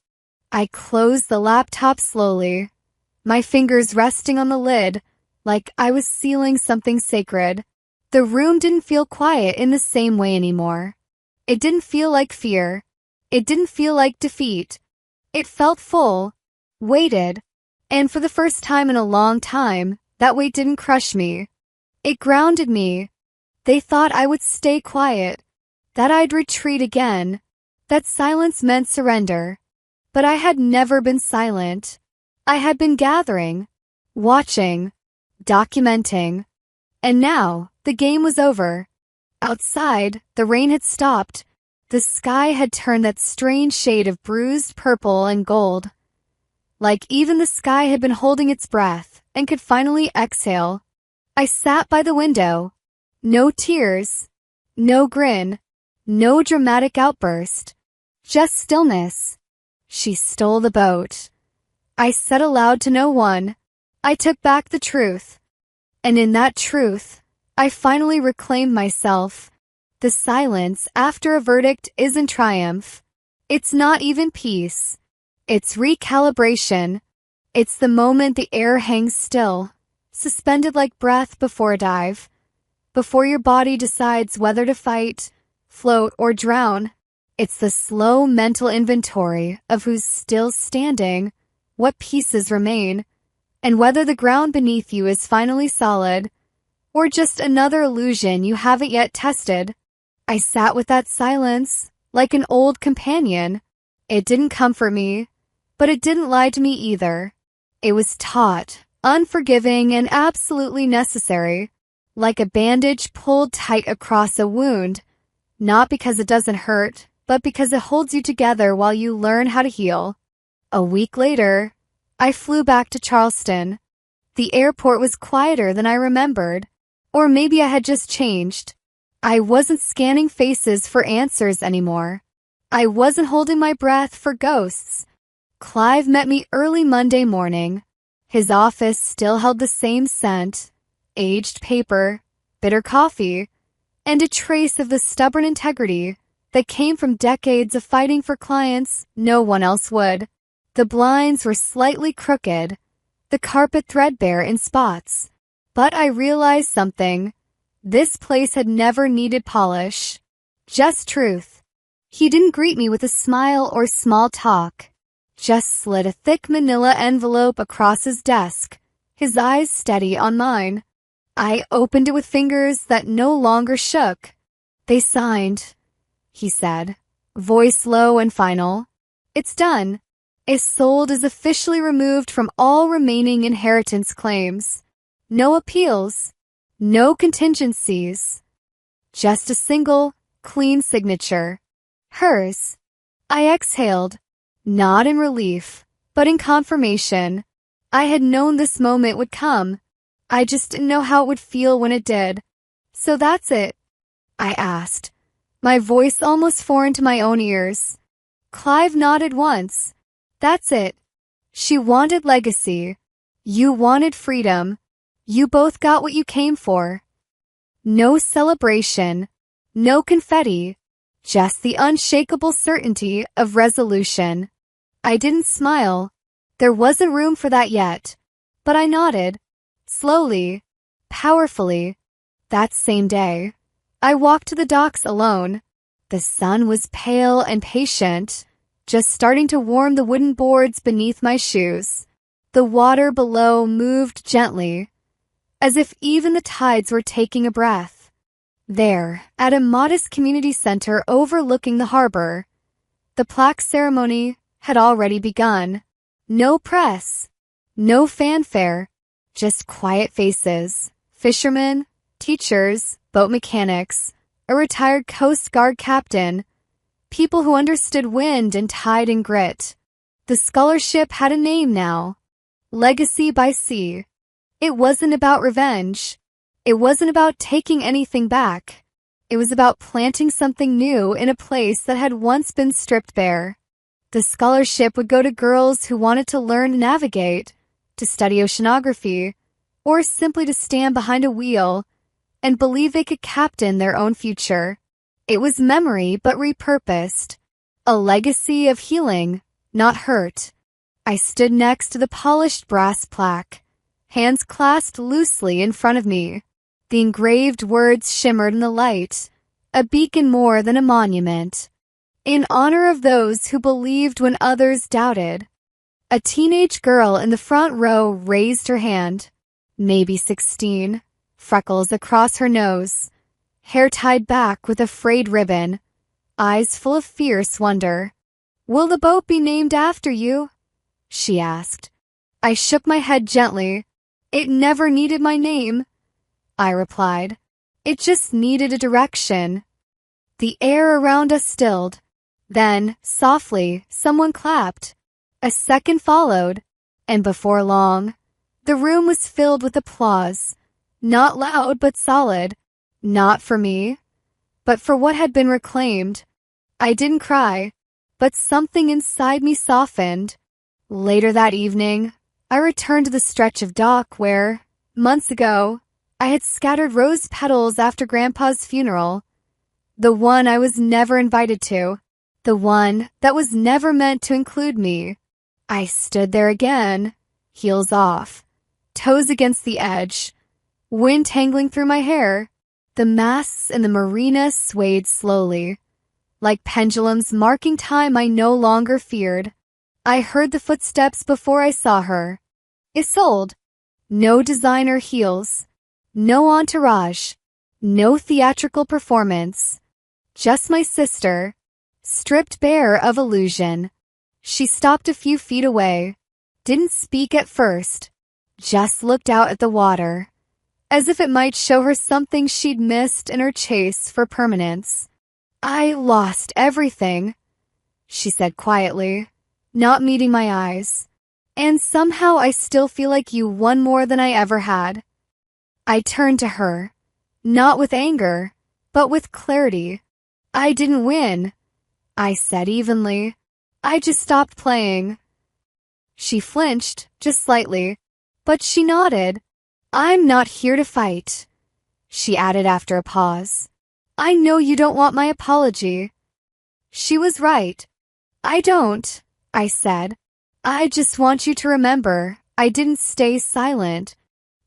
Speaker 1: I closed the laptop slowly, my fingers resting on the lid, like I was sealing something sacred. The room didn't feel quiet in the same way anymore. It didn't feel like fear. It didn't feel like defeat. It felt full, weighted, and for the first time in a long time, that weight didn't crush me. It grounded me. They thought I would stay quiet, that I'd retreat again, that silence meant surrender. But I had never been silent. I had been gathering, watching, documenting. And now, the game was over. Outside, the rain had stopped. The sky had turned that strange shade of bruised purple and gold. Like even the sky had been holding its breath and could finally exhale. I sat by the window. No tears, no grin, no dramatic outburst. Just stillness. She stole the boat. I said aloud to no one. I took back the truth. And in that truth, I finally reclaimed myself. The silence after a verdict isn't triumph. It's not even peace. It's recalibration. It's the moment the air hangs still, suspended like breath before a dive. Before your body decides whether to fight, float, or drown. It's the slow mental inventory of who's still standing, what pieces remain, and whether the ground beneath you is finally solid, or just another illusion you haven't yet tested. I sat with that silence, like an old companion. It didn't comfort me, but it didn't lie to me either. It was taut, unforgiving, and absolutely necessary, like a bandage pulled tight across a wound, not because it doesn't hurt, but because it holds you together while you learn how to heal. A week later, I flew back to Charleston. The airport was quieter than I remembered, or maybe I had just changed. I wasn't scanning faces for answers anymore. I wasn't holding my breath for ghosts. Clive met me early Monday morning. His office still held the same scent, aged paper, bitter coffee, and a trace of the stubborn integrity that came from decades of fighting for clients no one else would. The blinds were slightly crooked, the carpet threadbare in spots. But I realized something. This place had never needed polish. Just truth. He didn't greet me with a smile or small talk. Just slid a thick manila envelope across his desk, his eyes steady on mine. I opened it with fingers that no longer shook. They signed, he said, voice low and final. It's done. Isolde is officially removed from all remaining inheritance claims. No appeals. No contingencies. Just a single, clean signature. Hers. I exhaled, not in relief, but in confirmation. I had known this moment would come. I just didn't know how it would feel when it did. So that's it? I asked, my voice almost foreign to my own ears. Clive nodded once. That's it. She wanted legacy. You wanted freedom. You both got what you came for. No celebration, no confetti, just the unshakable certainty of resolution. I didn't smile. There wasn't room for that yet. But I nodded. Slowly, powerfully. That same day, I walked to the docks alone. The sun was pale and patient, just starting to warm the wooden boards beneath my shoes. The water below moved gently, as if even the tides were taking a breath. There, at a modest community center overlooking the harbor, the plaque ceremony had already begun. No press, no fanfare, just quiet faces, fishermen, teachers, boat mechanics, a retired Coast Guard captain, people who understood wind and tide and grit. The scholarship had a name now. Legacy by Sea. It wasn't about revenge. It wasn't about taking anything back. It was about planting something new in a place that had once been stripped bare. The scholarship would go to girls who wanted to learn to navigate, to study oceanography, or simply to stand behind a wheel and believe they could captain their own future. It was memory but repurposed. A legacy of healing, not hurt. I stood next to the polished brass plaque, hands clasped loosely in front of me. The engraved words shimmered in the light, a beacon more than a monument. In honor of those who believed when others doubted. A teenage girl in the front row raised her hand, maybe 16, freckles across her nose, hair tied back with a frayed ribbon, eyes full of fierce wonder. "Will the boat be named after you?" she asked. I shook my head gently. "It never needed my name," I replied. "It just needed a direction." The air around us stilled. Then, softly, someone clapped. A second followed, and before long, the room was filled with applause. Not loud but solid. Not for me, but for what had been reclaimed. I didn't cry, but something inside me softened. Later that evening, I returned to the stretch of dock where, months ago, I had scattered rose petals after Grandpa's funeral. The one I was never invited to. The one that was never meant to include me. I stood there again, heels off, toes against the edge, wind tangling through my hair. The masts in the marina swayed slowly, like pendulums marking time I no longer feared. I heard the footsteps before I saw her. Isolde. No designer heels, no entourage, no theatrical performance. Just my sister, stripped bare of illusion. She stopped a few feet away, didn't speak at first, just looked out at the water, as if it might show her something she'd missed in her chase for permanence. "I lost everything," she said quietly, not meeting my eyes. "And somehow I still feel like you won more than I ever had." I turned to her, not with anger, but with clarity. "I didn't win," I said evenly. "I just stopped playing." She flinched, just slightly, but she nodded. "I'm not here to fight," she added after a pause. "I know you don't want my apology." She was right. "I don't," I said. "I just want you to remember I didn't stay silent."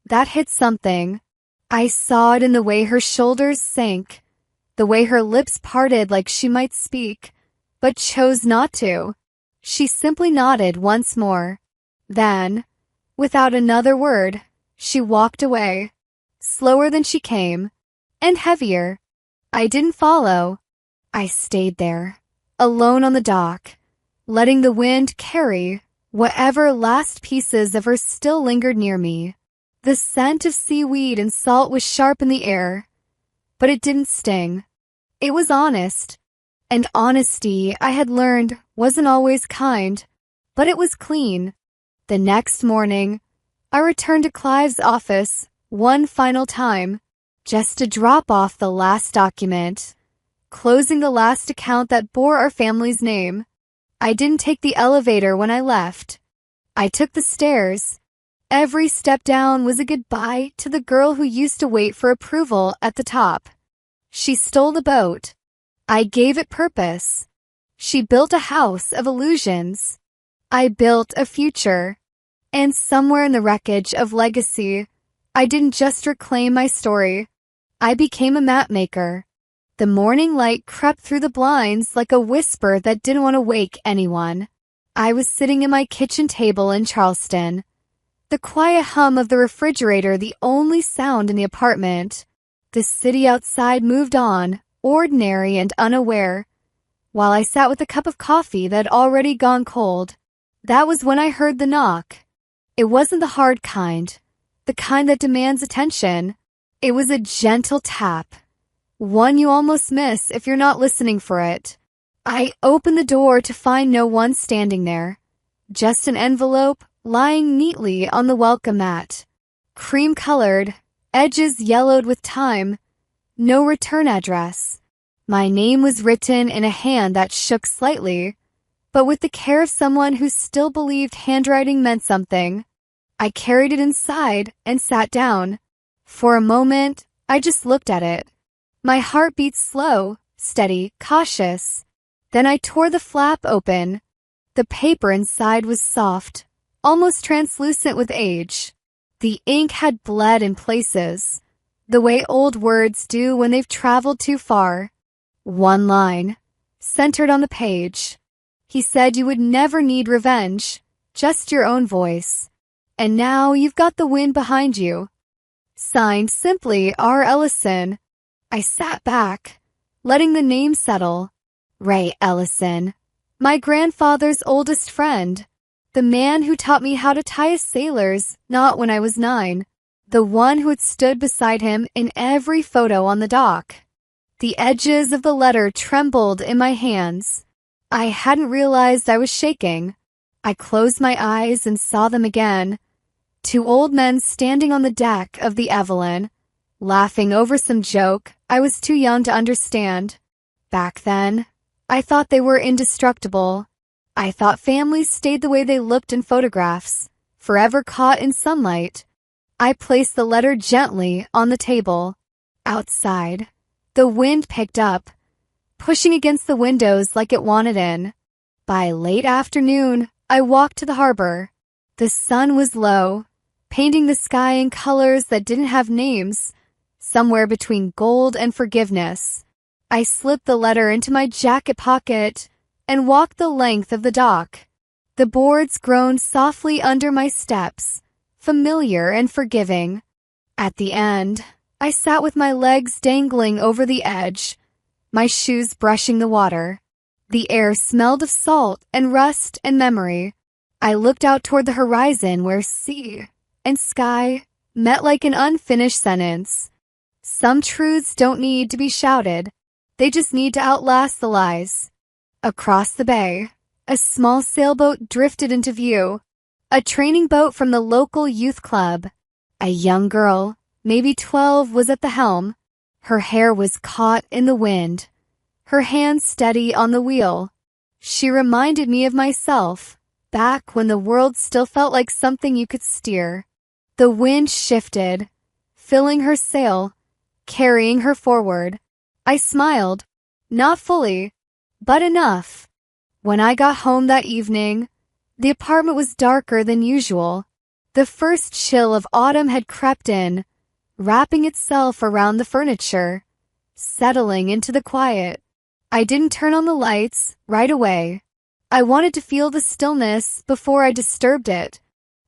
Speaker 1: That hit something. I saw it in the way her shoulders sank, the way her lips parted like she might speak, but chose not to. She simply nodded once more. Then, without another word, she walked away, slower than she came, and heavier. I didn't follow. I stayed there, alone on the dock, letting the wind carry whatever last pieces of her still lingered near me. The scent of seaweed and salt was sharp in the air, but it didn't sting. It was honest. And honesty, I had learned, wasn't always kind, but it was clean. The next morning, I returned to Clive's office one final time, just to drop off the last document, closing the last account that bore our family's name. I didn't take the elevator when I left. I took the stairs, Every step down was a goodbye to the girl who used to wait for approval at the top. She stole the boat. I gave it purpose. She built a house of illusions. I built a future. And somewhere in the wreckage of legacy, I didn't just reclaim my story. I became a mapmaker. The morning light crept through the blinds like a whisper that didn't want to wake anyone. I was sitting at my kitchen table in Charleston. The quiet hum of the refrigerator the only sound in the apartment. The city outside moved on, ordinary and unaware, while I sat with a cup of coffee that had already gone cold. That was when I heard the knock. It wasn't the hard kind, the kind that demands attention. It was a gentle tap, one you almost miss if you're not listening for it. I opened the door to find no one standing there, just an envelope lying neatly on the welcome mat. Cream-colored, edges yellowed with time, no return address. My name was written in a hand that shook slightly, but with the care of someone who still believed handwriting meant something. I carried it inside and sat down. For a moment, I just looked at it. My heart beat slow, steady, cautious. Then I tore the flap open. The paper inside was soft, almost translucent with age. The ink had bled in places, the way old words do when they've traveled too far. One line, centered on the page. He said you would never need revenge, just your own voice. And now you've got the wind behind you. Signed simply R. Ellison. I sat back, letting the name settle. Ray Ellison, my grandfather's oldest friend. The man who taught me how to tie a sailor's knot when I was 9. The one who had stood beside him in every photo on the dock. The edges of the letter trembled in my hands. I hadn't realized I was shaking. I closed my eyes and saw them again. 2 old men standing on the deck of the Evelyn, laughing over some joke I was too young to understand. Back then, I thought they were indestructible. I thought families stayed the way they looked in photographs, forever caught in sunlight. I placed the letter gently on the table. Outside, the wind picked up, pushing against the windows like it wanted in. By late afternoon, I walked to the harbor. The sun was low, painting the sky in colors that didn't have names, somewhere between gold and forgiveness. I slipped the letter into my jacket pocket and walked the length of the dock. The boards groaned softly under my steps, familiar and forgiving. At the end, I sat with my legs dangling over the edge, my shoes brushing the water. The air smelled of salt and rust and memory. I looked out toward the horizon where sea and sky met like an unfinished sentence. Some truths don't need to be shouted. They just need to outlast the lies. Across the bay, a small sailboat drifted into view. A training boat from the local youth club. A young girl, maybe 12, was at the helm. Her hair was caught in the wind, her hands steady on the wheel. She reminded me of myself, back when the world still felt like something you could steer. The wind shifted, filling her sail, carrying her forward. I smiled, not fully, but enough. When I got home that evening, the apartment was darker than usual. The first chill of autumn had crept in, wrapping itself around the furniture, settling into the quiet. I didn't turn on the lights right away. I wanted to feel the stillness before I disturbed it.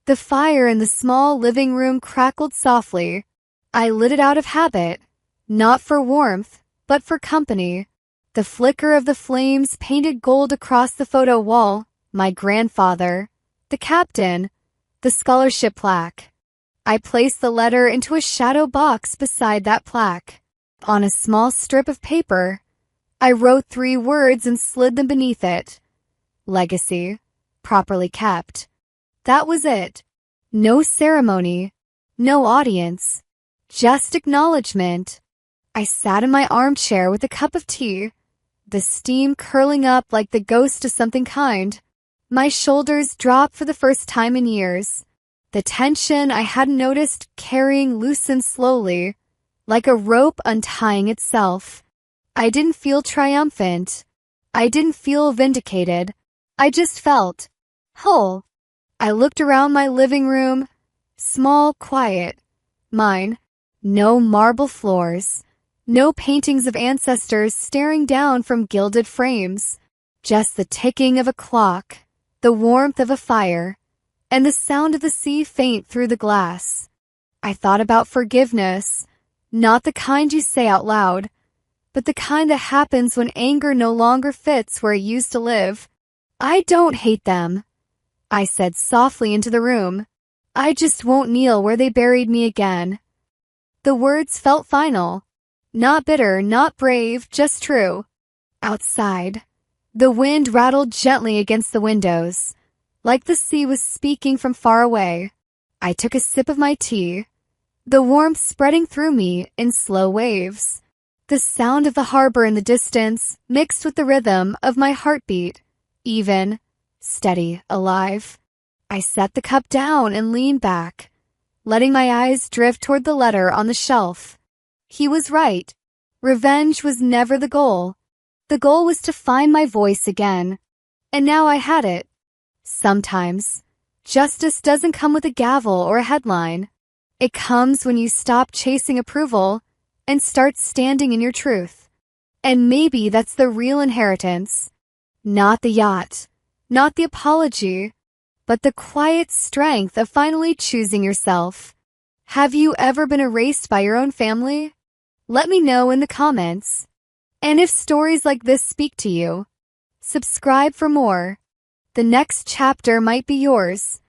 Speaker 1: The fire in the small living room crackled softly. I lit it out of habit, not for warmth, but for company. The flicker of the flames painted gold across the photo wall. My grandfather, the captain, the scholarship plaque. I placed the letter into a shadow box beside that plaque. On a small strip of paper, I wrote 3 words and slid them beneath it. Legacy, properly kept. That was it. No ceremony, no audience, just acknowledgement. I sat in my armchair with a cup of tea, the steam curling up like the ghost of something kind. My shoulders dropped for the first time in years. The tension I hadn't noticed carrying loosened slowly, like a rope untying itself. I didn't feel triumphant. I didn't feel vindicated. I just felt whole. I looked around my living room. Small, quiet. Mine. No marble floors. No paintings of ancestors staring down from gilded frames. Just the ticking of a clock, the warmth of a fire, and the sound of the sea faint through the glass. I thought about forgiveness, not the kind you say out loud, but the kind that happens when anger no longer fits where it used to live. I don't hate them, I said softly into the room. I just won't kneel where they buried me again. The words felt final. Not bitter, not brave, just true. Outside, the wind rattled gently against the windows, like the sea was speaking from far away. I took a sip of my tea, the warmth spreading through me in slow waves. The sound of the harbor in the distance mixed with the rhythm of my heartbeat, even, steady, alive. I set the cup down and leaned back, letting my eyes drift toward the letter on the shelf. He was right. Revenge was never the goal. The goal was to find my voice again. And now I had it. Sometimes, justice doesn't come with a gavel or a headline. It comes when you stop chasing approval and start standing in your truth. And maybe that's the real inheritance. Not the yacht, not the apology, but the quiet strength of finally choosing yourself. Have you ever been erased by your own family? Let me know in the comments. And if stories like this speak to you, subscribe for more. The next chapter might be yours.